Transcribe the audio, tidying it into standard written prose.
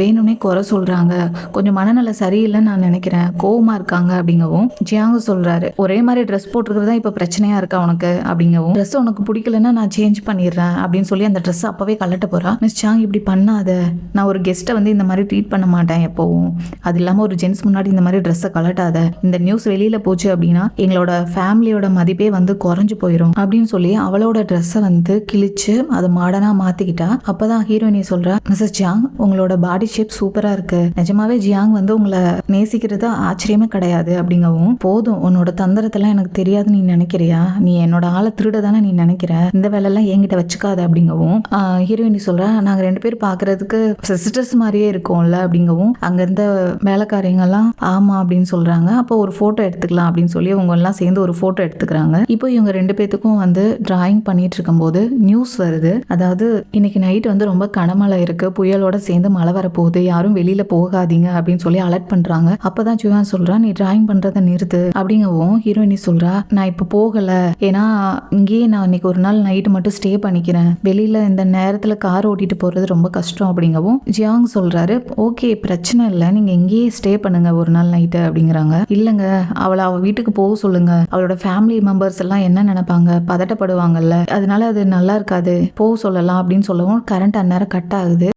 வேணும்னே குறை சொல்றாங்க. கொஞ்சம் மனநல சரியில்லன்னு நான் நினைக்கிறேன். கோவமா இருக்காங்க அப்படிங்கவும், ஜியாங் சொல்றாரு. ஒரே மாரி ட்ரெஸ் போட்டுருக்கிறது தான் இப்ப பிரச்சனையா இருக்கா உனக்கு? அப்படிங்கவும், ட்ரெஸ் உனக்கு பிடிக்கலன்னா நான் சேஞ்ச் பண்ணிடுறேன் அப்படின்னு சொல்லி அந்த ட்ரெஸ் அப்பவே கழட்ட போறா. மிஸ் சாங் இப்படி பண்ணாத. நான் ஒரு கெஸ்ட்டை வந்து இந்த மாதிரி ட்ரீட் பண்ண மாட்டேன் எப்பவும். அது இல்லாம ஒரு ஜென்ஸ் முன்னாடி இந்த மாதிரி ட்ரெஸ்ஸை கழட்டாத. இந்த நியூஸ் வெளியில போச்சு அப்படின்னா எங்களோட ஃபேமிலியோட மதிப்பே வந்து குறைஞ்சு போயிடும் அப்படின்னு சொல்லி அவளோட ட்ரெஸ்ஸை வந்து கிழிச்சு அதை மாடர்னா மாத்திக்கிட்டா. அப்பதான் ஹீரோயினி சொல்றா, மிஸ்ஸஸ் ஜியாங் உங்களோட பாடி ஷேப் சூப்பரா இருக்கு. நிஜமாவே ஜியாங் வந்து உங்களை நேசிக்கிறது ஆச்சரியமே கிடையாது அப்படிங்கவும், போதும் உன்னோட தந்திரத்தெல்லாம் எனக்கு தெரியாது நீ நினைக்கிறியா? நீ என்னோட ஆளை திருட தானே நீ நினைக்கிற. இந்த வேலையெல்லாம் என்கிட்ட வச்சுக்காத அப்படிங்கவும், ஹீரோயினி சொல்றா, நாங்க 2 பேர் பாக்குறதுக்கு சிஸ்டர்ஸ் மாதிரியே இருக்கோம்ல அப்படிங்கவும், அங்க இருந்த வேலைக்காரங்க எல்லாம் ஆமா அப்படின்னு சொல்றாங்க. அப்போ ஒரு போட்டோ எடுத்துக்கலாம் அப்படின்னு சொல்லி அவங்க எல்லாம் சேர்ந்து ஒரு போட்டோ எடுத்துக்கிறாங்க. இப்போ இவங்க 2 பேத்துக்கும் வந்து டிராயிங் பண்ணிட்டு இருக்கும்போது நியூஸ் வருது. அதாவது இன்னைக்கு நைட் வந்து ரொம்ப கனமழை இருக்கு, புயலோட சேர்ந்து மழை வரப்போகுது, யாரும் வெளியில போகாதீங்க அப்படின்னு சொல்லி அலர்ட் பண்றாங்க. அப்பதான் ஜுவான் சொல்றா, நீ டிராயிங் பண்றதை நிறுத்து அப்படிங்கவும், ஹீரோயினி சொல்றா, நான் இப்ப போகல, ஏன்னா இங்கேயே நான் இன்னைக்கு ஒரு நாள் நைட் மட்டும் ஸ்டே பண்ணிக்கிறேன். வெளியில இந்த நேரத்துல கார் ஓட்டிட்டு போறது ரொம்ப கஷ்டம் அப்படிங்கவும், ஜியாங் சொல்றாரு, ஓகே பிரச்சனை இல்லை, நீங்க இங்கேயே ஸ்டே பண்ணுங்க ஒரு நாள் நைட்டு அப்படிங்கிறாங்க. இல்லங்க, அவளை அவ வீட்டுக்கு போக சொல்லுங்க, அவளோட ஃபேமிலி மெம்பர்ஸ் எல்லாம் என்ன நினைப்பாங்க, பதட்டப்படுவாங்கல்ல, அதனால அது நல்லா இருக்காது, போக சொல்லலாம் அப்படின்னு சொல்லவும் கரண்ட் அந்நேரம் கட் ஆகுது.